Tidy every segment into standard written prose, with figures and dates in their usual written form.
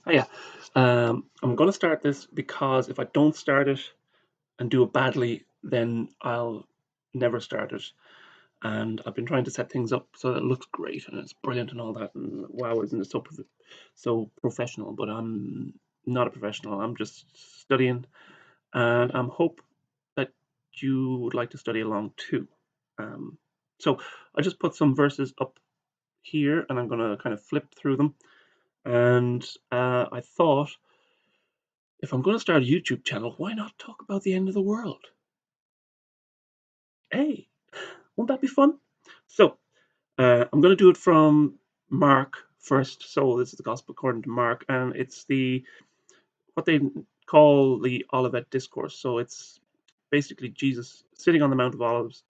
Oh yeah. I'm going to start this because if I don't start it and do it badly, then I'll never start it. And I've been trying to set things up so that it looks great and it's brilliant and all that. And wow, isn't it so professional? But I'm not a professional. I'm just studying, and I'm hope that you would like to study along too. Um, so I just put some verses up here, and I'm going to kind of flip through them. And I thought, if I'm going to start a YouTube channel, why not talk about the end of the world? Hey, won't that be fun? So, I'm going to do it from Mark first. So, this is the Gospel according to Mark, and it's what they call the Olivet Discourse. So, it's basically Jesus sitting on the Mount of Olives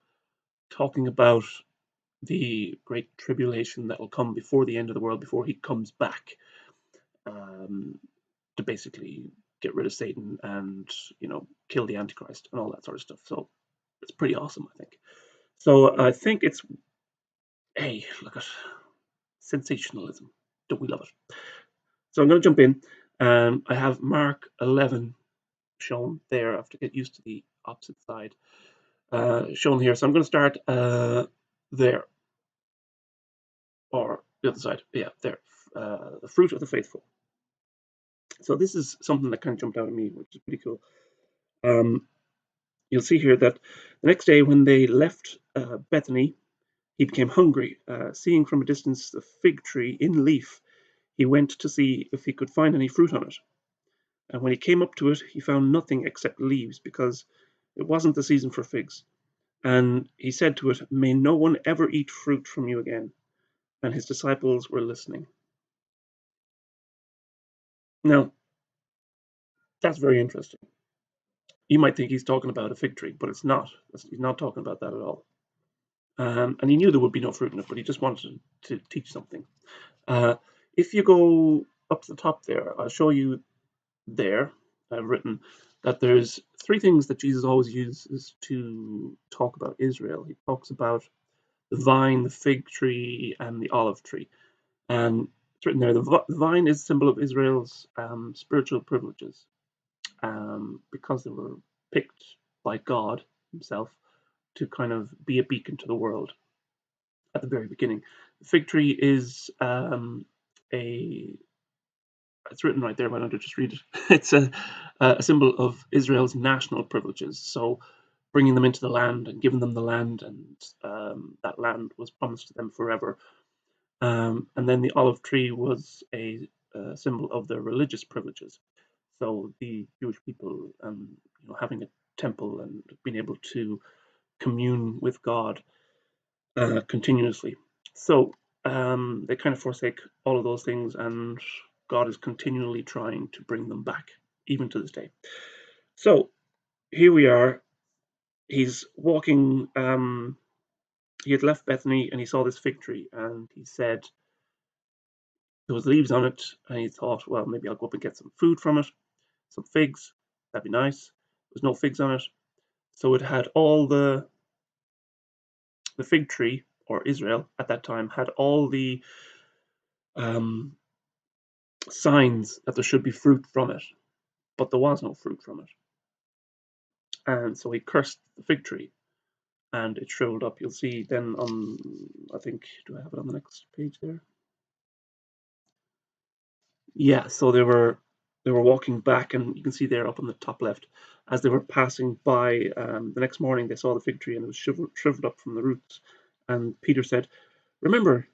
talking about the great tribulation that will come before the end of the world, before he comes back. Um, to basically get rid of Satan and kill the Antichrist and all that sort of stuff. So it's pretty awesome, I think. So I think it's hey, look at sensationalism. Don't we love it? So I'm going to jump in. I have Mark 11 shown there. I have to get used to the opposite side shown here. So I'm going to start there, or the other side. Yeah, there. The fruit of the faithful. So this is something that kind of jumped out at me, which is pretty cool. Um, You'll see here that the next day when they left Bethany, he became hungry. Seeing from a distance the fig tree in leaf, he went to see if he could find any fruit on it. And when he came up to it, he found nothing except leaves, because it wasn't the season for figs. And he said to it, "May no one ever eat fruit from you again." And his disciples were listening. Now, that's very interesting. You might think he's talking about a fig tree, but it's not. He's not talking about that at all. And he knew there would be no fruit in it, but he just wanted to teach something. Uh, if you go up to the top there, I'll show you there. I've written that there's three things that Jesus always uses to talk about Israel. He talks about the vine, the fig tree, and the olive tree. And it's written there, the vine is a symbol of Israel's spiritual privileges, because they were picked by God himself to kind of be a beacon to the world at the very beginning. The fig tree is a it's written right there. Why don't I just read it? It's a symbol of Israel's national privileges. So bringing them into the land and giving them the land, and that land was promised to them forever. And then the olive tree was a symbol of their religious privileges. So the Jewish people, having a temple and being able to commune with God continuously. So they kind of forsake all of those things, and God is continually trying to bring them back, even to this day. So here we are. He's walking. He had left Bethany and he saw this fig tree, and he said there was leaves on it, and he thought, well, maybe I'll go up and get some food from it, some figs. That'd be nice. There's no figs on it, so it had all the fig tree, or Israel at that time, had all the um, signs that there should be fruit from it, but there was no fruit from it. And so he cursed the fig tree, and it shriveled up. You'll see then on, I think, do I have it on the next page there? Yeah, so they were walking back, and you can see there up on the top left, as they were passing by, the next morning they saw the fig tree, and it was shriveled up from the roots. And Peter said, "Remember,"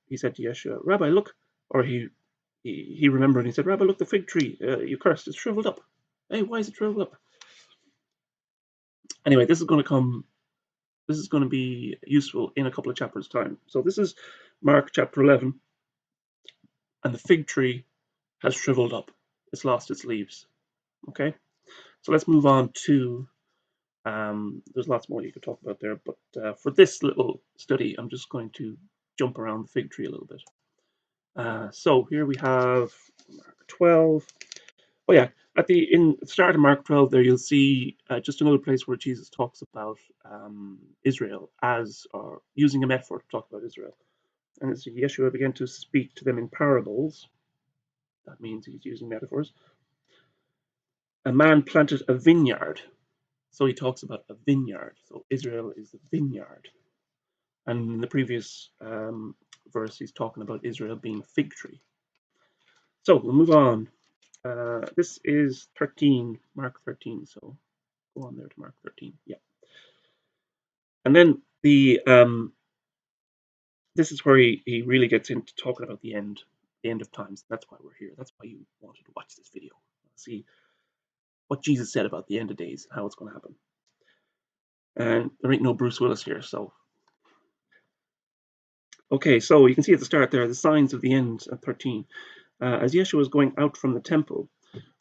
he said to Yeshua, "Rabbi, look," or he remembered, and he said, "Rabbi, look, the fig tree you cursed, it's shriveled up. Hey, why is it shriveled up?" Anyway, this is going to be useful in a couple of chapters' time. So this is Mark chapter 11, and the fig tree has shriveled up. It's lost its leaves. Okay, so let's move on to. There's lots more you could talk about there, but for this little study, I'm just going to jump around the fig tree a little bit. So here we have Mark 12. Oh yeah, at the start of Mark 12, there you'll see just another place where Jesus talks about Israel as, or using a metaphor to talk about Israel. And as Yeshua began to speak to them in parables, That means he's using metaphors. A man planted a vineyard. So he talks about a vineyard. So Israel is the vineyard. And in the previous verse, he's talking about Israel being a fig tree. So we'll move on. This is 13, Mark 13. So go on there to Mark 13. Yeah. And then this is where he really gets into talking about the end of times. That's why we're here. That's why you wanted to watch this video. See what Jesus said about the end of days and how it's going to happen. And there ain't no Bruce Willis here, so. Okay, so you can see at the start there, the signs of the end at 13. As Yeshua was going out from the temple,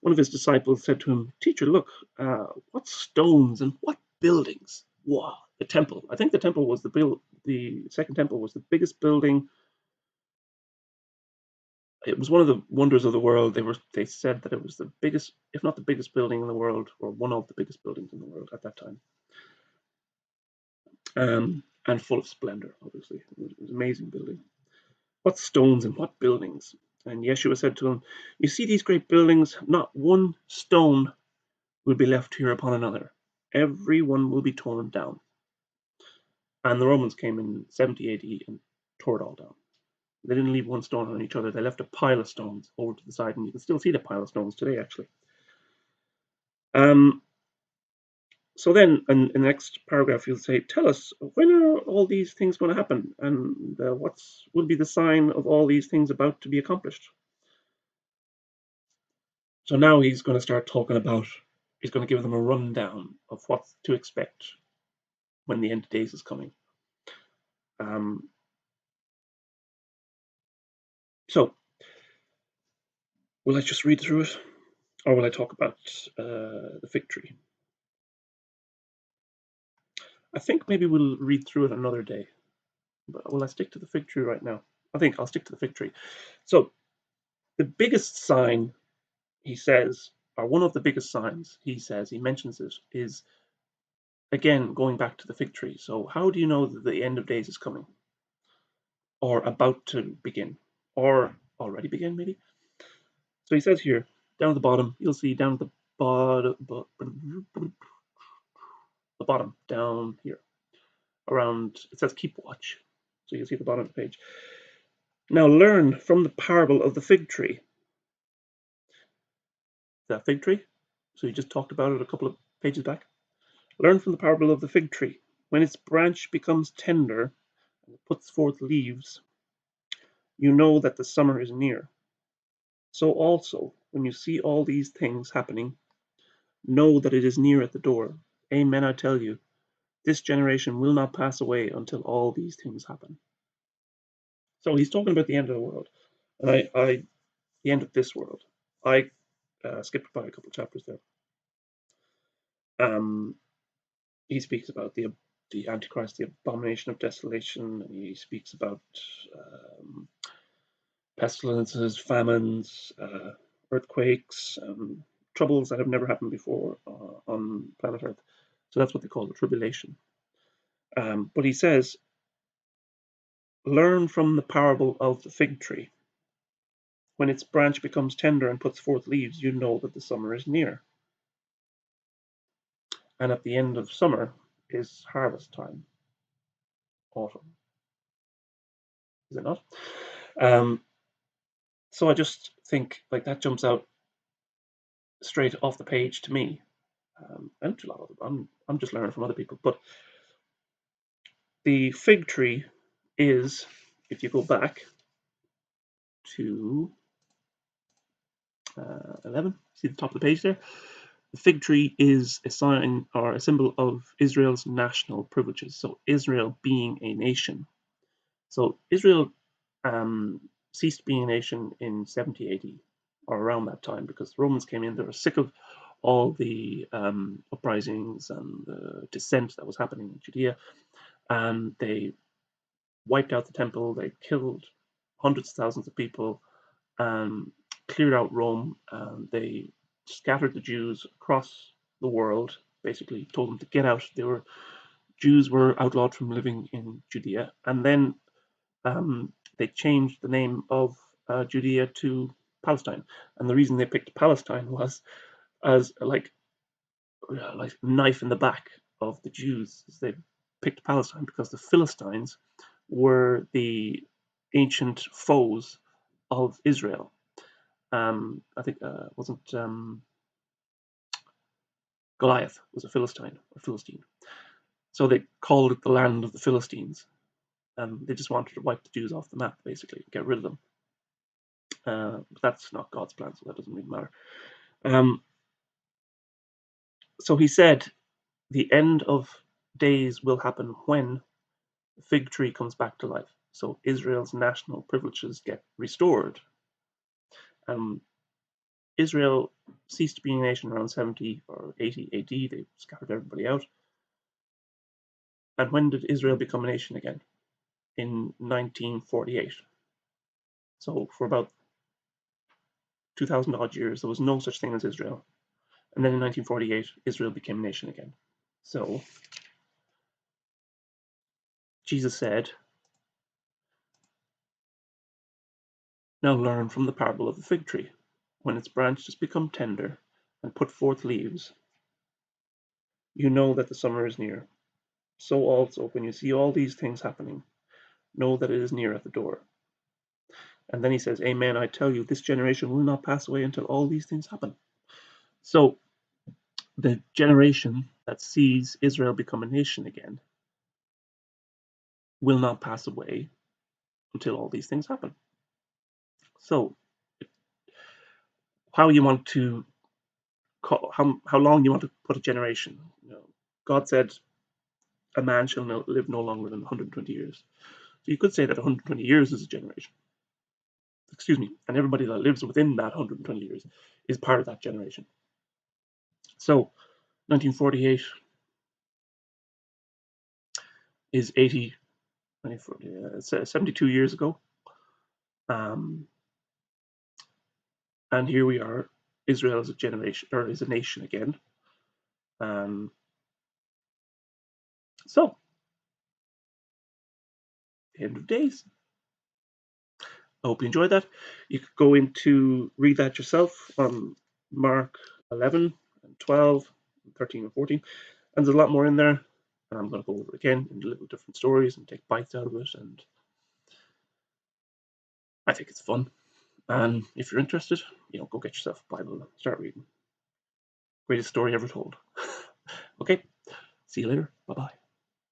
one of his disciples said to him, "Teacher, look, what stones and what buildings." Wow, the temple. I think the temple was the second temple was the biggest building. It was one of the wonders of the world. They said that it was the biggest, if not the biggest building in the world, or one of the biggest buildings in the world at that time. And full of splendor, obviously. It was an amazing building. What stones and what buildings? And Yeshua said to him, "You see these great buildings? Not one stone will be left here upon another. Every one will be torn down." And the Romans came in 70 AD and tore it all down. They didn't leave one stone on each other. They left a pile of stones over to the side, and you can still see the pile of stones today, actually. So then, in the next paragraph, you'll say, "Tell us, when are all these things going to happen, and what will be the sign of all these things about to be accomplished?" So now he's going to start talking about, he's going to give them a rundown of what to expect when the end of days is coming. So, will I just read through it, or will I talk about the fig tree? I think maybe we'll read through it another day. But will I stick to the fig tree right now? I think I'll stick to the fig tree. So, the biggest sign, he says, or one of the biggest signs, he mentions it, is, again, going back to the fig tree. So how do you know that the end of days is coming? Or about to begin? Or already began, maybe? So he says here, down at the bottom, you'll see down at the bottom, down here, around, it says keep watch. So you'll see at the bottom of the page. Now learn from the parable of the fig tree. That fig tree? So you just talked about it a couple of pages back. Learn from the parable of the fig tree. When its branch becomes tender and puts forth leaves, you know that the summer is near. So also, when you see all these things happening, know that it is near at the door. Amen, I tell you, this generation will not pass away until all these things happen. So he's talking about the end of the world, and the end of this world. I skipped by a couple of chapters there. He speaks about the Antichrist, the abomination of desolation, and he speaks about pestilences, famines, earthquakes, troubles that have never happened before on planet Earth. So that's what they call the tribulation. But he says, learn from the parable of the fig tree. When its branch becomes tender and puts forth leaves, you know that the summer is near. And at the end of summer is harvest time, autumn. Is it not? So I just think like that jumps out straight off the page to me. And to a lot of them. I'm just learning from other people. But the fig tree is, if you go back to 11, see the top of the page there? The fig tree is a sign or a symbol of Israel's national privileges. So Israel being a nation. So Israel ceased being a nation in 70 AD or around that time because the Romans came in. They were sick of all the uprisings and the dissent that was happening in Judea, and they wiped out the temple. They killed hundreds of thousands of people and cleared out Rome. And they scattered the Jews across the world, basically told them to get out. Jews were outlawed from living in Judea, and then they changed the name of Judea to Palestine. And the reason they picked Palestine was as like knife in the back of the Jews. They picked Palestine because the Philistines were the ancient foes of Israel. I think wasn't Goliath was a Philistine. So they called it the land of the Philistines. They just wanted to wipe the Jews off the map, basically, get rid of them. But that's not God's plan, so that doesn't really matter. So he said, the end of days will happen when the fig tree comes back to life. So Israel's national privileges get restored. Israel ceased to be a nation around 70 or 80 AD. They scattered everybody out. And when did Israel become a nation again? In 1948. So for about 2,000 odd years, there was no such thing as Israel. And then in 1948, Israel became a nation again. So Jesus said, now learn from the parable of the fig tree. When its branches become tender and put forth leaves, you know that the summer is near. So also, when you see all these things happening, know that it is near at the door. And then he says, Amen, I tell you, this generation will not pass away until all these things happen. So the generation that sees Israel become a nation again will not pass away until all these things happen. So how you want to how long you want to put a generation? God said a man shall live no longer than 120 years. So you could say that 120 years is a generation. Excuse me. And everybody that lives within that 120 years is part of that generation. So 1948 is 72 years ago. And here we are. Israel is a generation, or is a nation again. So, end of days. I hope you enjoyed that. You could go into read that yourself on Mark 11 and 12, and 13 and 14. And there's a lot more in there. And I'm going to go over it again in little different stories and take bites out of it. And I think it's fun. And if you're interested, go get yourself a Bible and start reading. Greatest story ever told. Okay, see you later. Bye-bye.